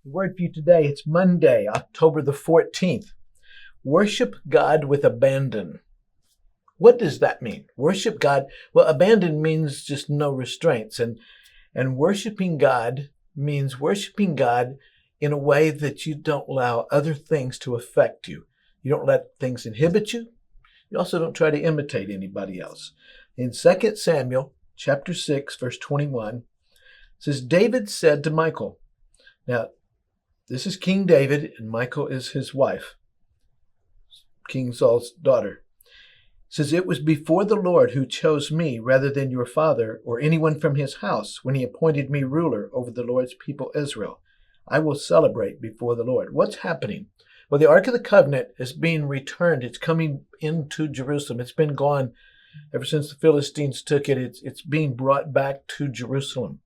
The word for you today, it's Monday, October the 14th. Worship God with abandon. What does that mean? Worship God. Well, abandon means just no restraints. And worshiping God means worshiping God in a way that you don't allow other things to affect you. You don't let things inhibit you. You also don't try to imitate anybody else. In 2 Samuel chapter 6, verse 21, it says, David said to Michal. Now, this is King David, and Michal is his wife, King Saul's daughter. It says, it was before the Lord who chose me rather than your father or anyone from his house when he appointed me ruler over the Lord's people Israel. I will celebrate before the Lord. What's happening? Well, the Ark of the Covenant is being returned. It's coming into Jerusalem. It's been gone ever since the Philistines took it. It's being brought back to Jerusalem.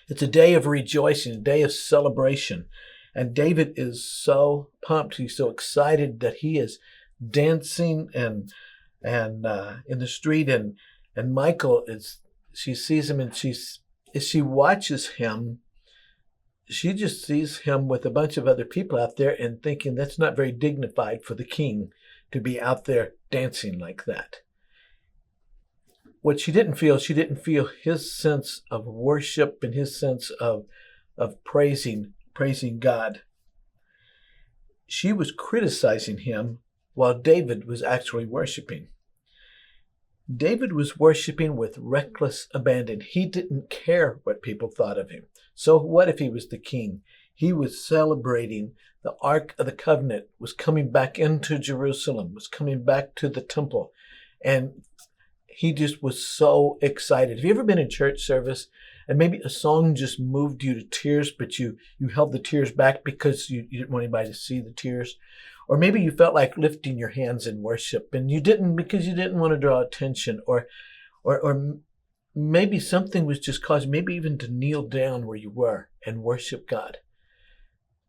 It's a day of rejoicing, a day of celebration. And David is so pumped. He's so excited that he is dancing and in the street. And Michal she sees him, and as she watches him, she just sees him with a bunch of other people out there and thinking that's not very dignified for the king to be out there dancing like that. What she didn't feel his sense of worship and his sense of praising God. She was criticizing him while David was actually worshiping. David was worshiping with reckless abandon. He didn't care what people thought of him. So what if he was the king? He was celebrating the Ark of the Covenant was coming back into Jerusalem, was coming back to the temple. And he just was so excited. Have you ever been in church service and maybe a song just moved you to tears, but you held the tears back because you didn't want anybody to see the tears? Or maybe you felt like lifting your hands in worship and you didn't because you didn't want to draw attention, or maybe something was just caused, maybe even to kneel down where you were and worship God.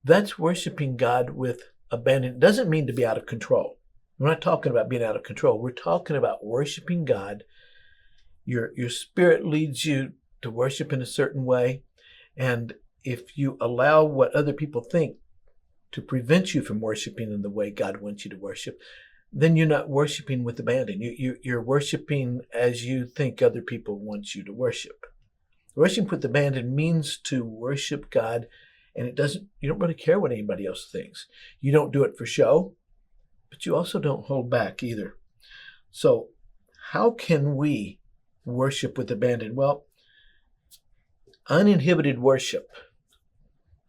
That's worshiping God with abandon. It doesn't mean to be out of control. We're not talking about being out of control. We're talking about worshiping God. Your spirit leads you to worship in a certain way. And if you allow what other people think to prevent you from worshiping in the way God wants you to worship, then you're not worshiping with abandon. You're worshiping as you think other people want you to worship. Worship with abandon means to worship God, and you don't really care what anybody else thinks. You don't do it for show, but you also don't hold back either. So how can we worship with abandon? Well, uninhibited worship,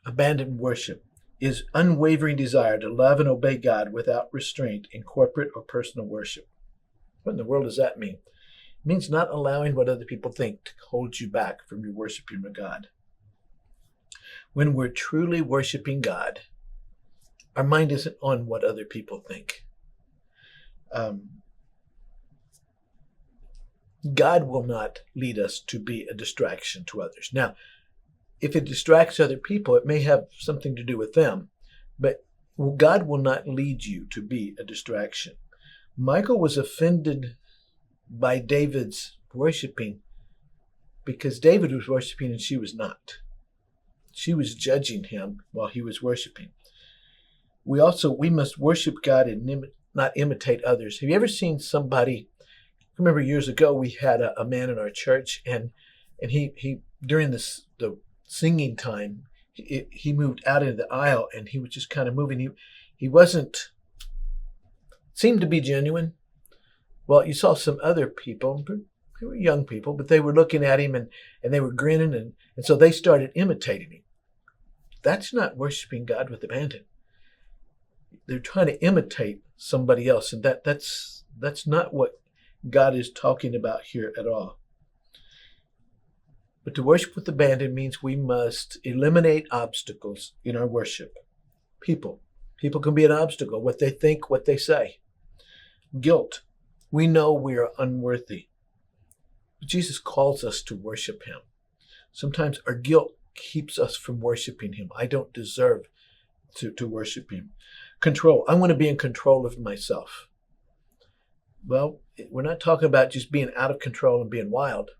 abandoned worship, is unwavering desire to love and obey God without restraint in corporate or personal worship. What in the world does that mean? It means not allowing what other people think to hold you back from your worshiping of God. When we're truly worshiping God, our mind isn't on what other people think. God will not lead us to be a distraction to others. Now, if it distracts other people, it may have something to do with them, but God will not lead you to be a distraction. Michal was offended by David's worshiping because David was worshiping and she was not. She was judging him while he was worshiping. We must worship God and not imitate others. Have you ever seen somebody? I remember years ago we had a man in our church, and he during the singing time, he moved out into the aisle and he was just kind of moving. He seemed to be genuine. Well, you saw some other people, they were young people, but they were looking at him and they were grinning, and so they started imitating him. That's not worshiping God with abandon. They're trying to imitate somebody else, and that's not what God is talking about here at all. But to worship with abandon means we must eliminate obstacles in our worship. People can be an obstacle, what they think, what they say. Guilt. We know we are unworthy. But Jesus calls us to worship him. Sometimes our guilt keeps us from worshiping him. I don't deserve to worship him. Control. I want to be in control of myself. Well, we're not talking about just being out of control and being wild.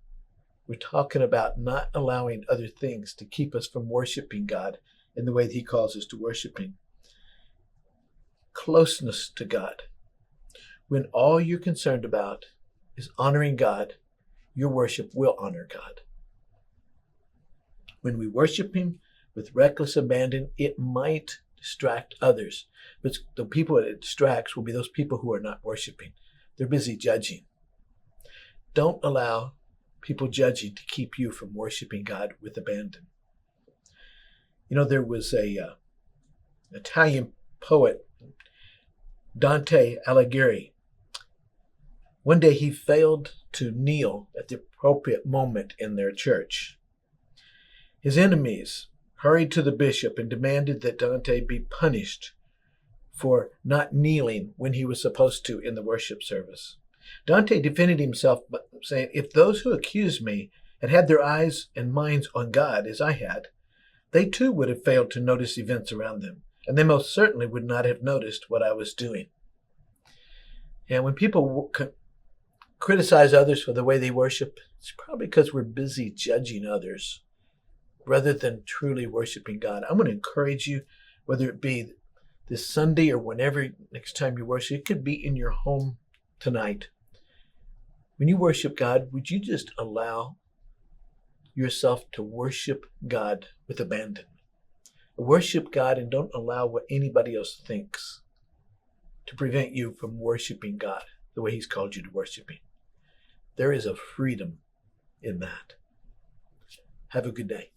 We're talking about not allowing other things to keep us from worshiping God in the way that he calls us to worship him. Closeness to God. When all you're concerned about is honoring God, your worship will honor God. When we worship him with reckless abandon, it might distract others. But the people it distracts will be those people who are not worshiping. They're busy judging. Don't allow people judging to keep you from worshiping God with abandon. You know, there was a Italian poet, Dante Alighieri. One day he failed to kneel at the appropriate moment in their church. His enemies hurried to the bishop and demanded that Dante be punished for not kneeling when he was supposed to in the worship service. Dante defended himself by saying, if those who accused me had had their eyes and minds on God as I had, they too would have failed to notice events around them, and they most certainly would not have noticed what I was doing. And when people criticize others for the way they worship, it's probably because we're busy judging others rather than truly worshiping God. I'm going to encourage you, whether it be this Sunday or whenever next time you worship, it could be in your home tonight. When you worship God, would you just allow yourself to worship God with abandon? Worship God and don't allow what anybody else thinks to prevent you from worshiping God the way he's called you to worship him. There is a freedom in that. Have a good day.